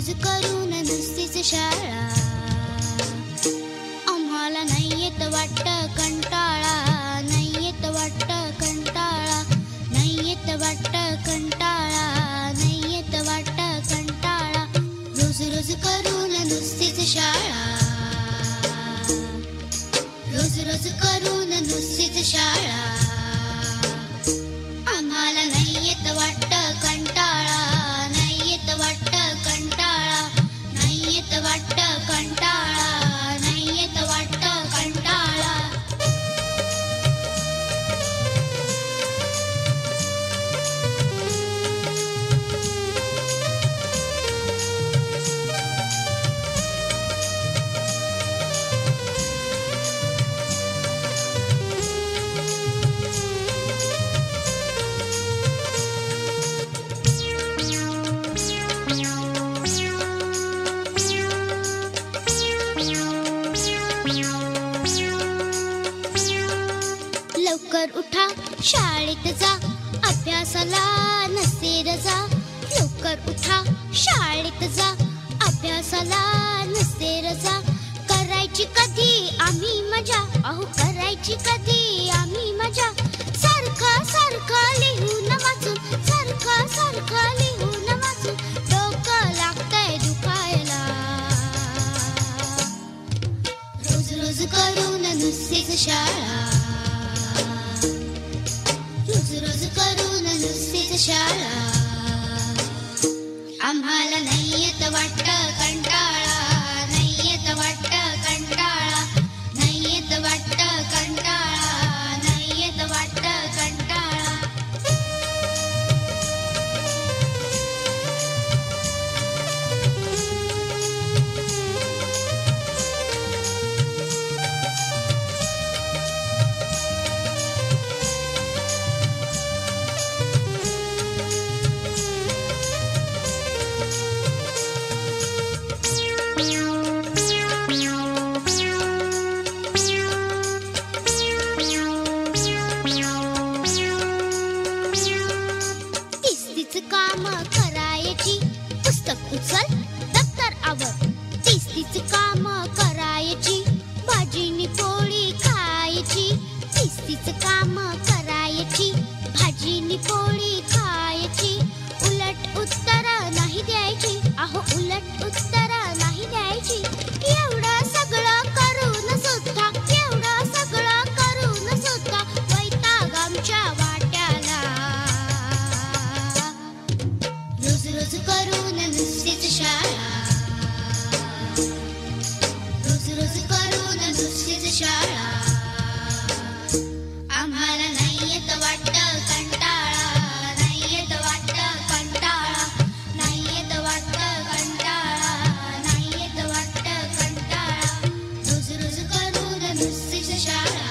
रोज करून नुसतीच शाळा. आम्हाला नाही येत वाटतं कंटाळा, नाही येत वाटतं कंटाळा, नाही येत वाटतं कंटाळा, नाही येत वाटतं कंटाळा. रोज रोज करून नुसतीच शाळा, रोज रोज करून नुसतीच शाळा. आम्हाला नाही येत वाटतं कंटाळा, नाही येत वाटतं कंटाळा, नाही येत वाटतं कंटाळा, नाही येत वाटतं कंटाळा. लवकर उठा शाळेत जा, अभ्यासाला नसते रजा. लवकर उठा शाळेत जा, अभ्यासाला नसते रजा. करायची कधी आम्ही मजा, अहो करायची कधी आम्ही मजा. सारखं सारखं लिहून वाचून, सारखं सारखं लिहून वाचून डोकं लागतंय दुखायला. रोज रोज करून नुसतीच शाळा, रोज रोज करून नुसतीच शाळा. आम्हाला नाही येत वाटतं कंटाळा, नाही येत वाटतं कंटाळा, नाही येत वाटतं कंटाळा, नाही येत वाटतं कंटाळा. काम करायची, पुस्तक उचल दप्तर आवर. तीच तीच काम करायची, भाजीनी पोळी खायची. तीच तीच काम करायची, भाजीनी पोळी खायची. उलट उत्तर नाही द्यायची, अहो उलट उत्तर नाही द्यायची. एवढं सगळं करून सुद्धा, एवढं सगळं करून सुद्धा वैताग आमच्या वाट्याला. रोज रोज करून नुसतीच शाळा, रोज रोज करून नुसतीच शाळा. आम्हाला नाही येत वाटतं कंटाळा, नाही येत वाटतं कंटाळा, नाही येत वाटतं कंटाळा, नाही येत वाटतं कंटाळा. रोज रोज करून नुसतीच शाळा,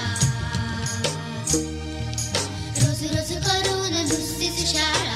रोज रोज करून नुसतीच शाळा.